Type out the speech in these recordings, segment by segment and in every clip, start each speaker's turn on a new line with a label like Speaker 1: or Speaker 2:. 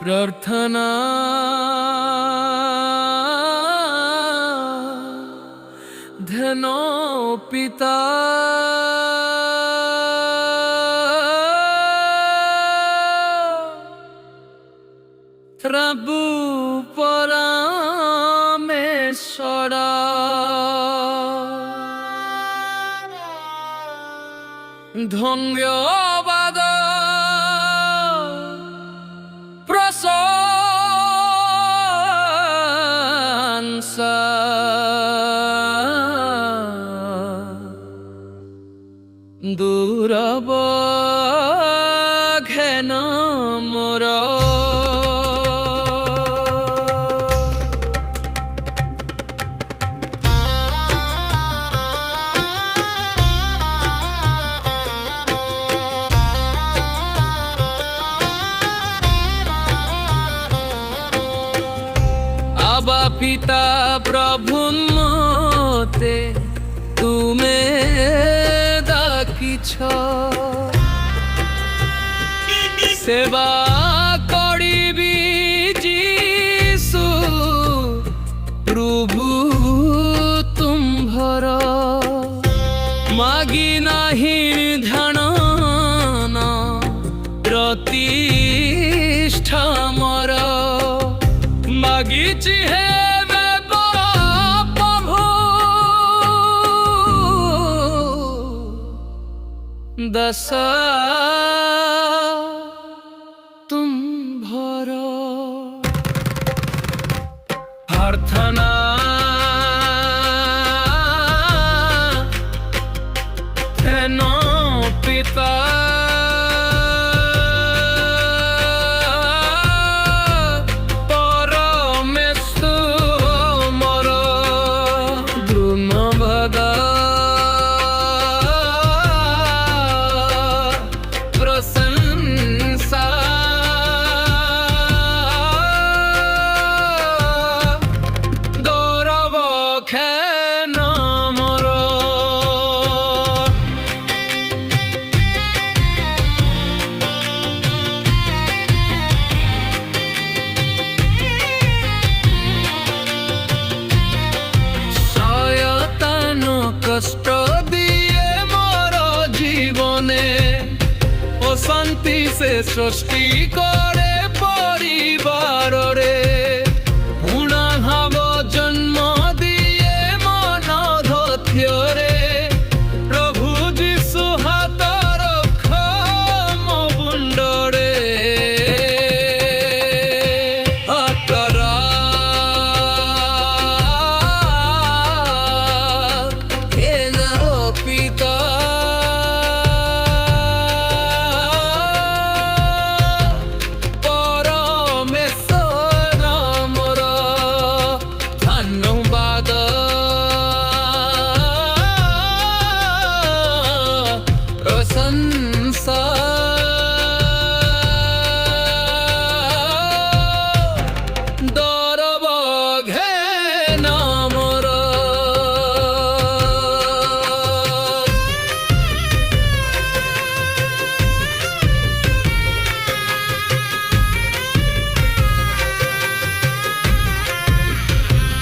Speaker 1: प्रार्थना धनो पिता प्रभु परमेश्वरा धन्यवाद प्रशंसा दुर्बघेन मोर आबा पिता प्रभु मते तुमे दाकिछ सेवा करिबी जीसु प्रभु तुम्भर मागी नाही ध्यान प्रतिष्ठा मोर मागिछि हे प्रभु दश तुम्भर प्रार्थना धनो पिता कष्ट दिए मोर जीवने अशांति से सृष्टि करे परिवार रे पुणा भाव जन्म दिए मन धैर्य रे प्रभु जीशु हाथ रख मो मुंड रे आतरा पिता परमेश्वर मोर धन्यवाद प्रशंसा दुर्बघेन मोर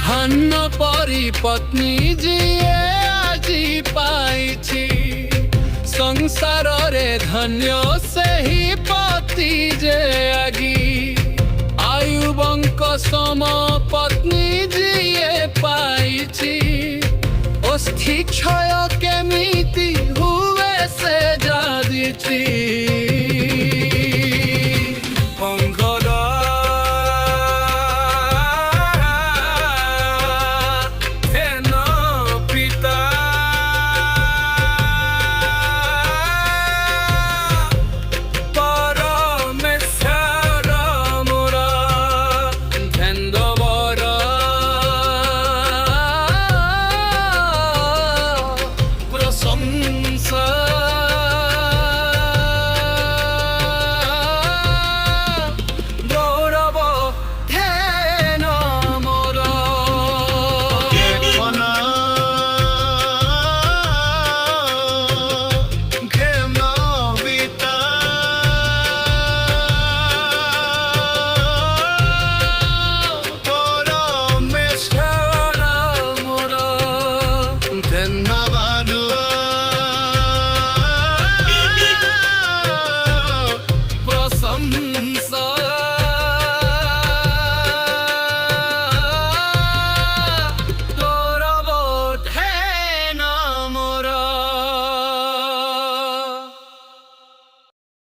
Speaker 1: धन्य परी पत्नी जीए आजी पाइछि संसार रे धन्य से ही पति जे आगी आयुबंक सम पत्नी जीए पाइछि अस्थि क्षय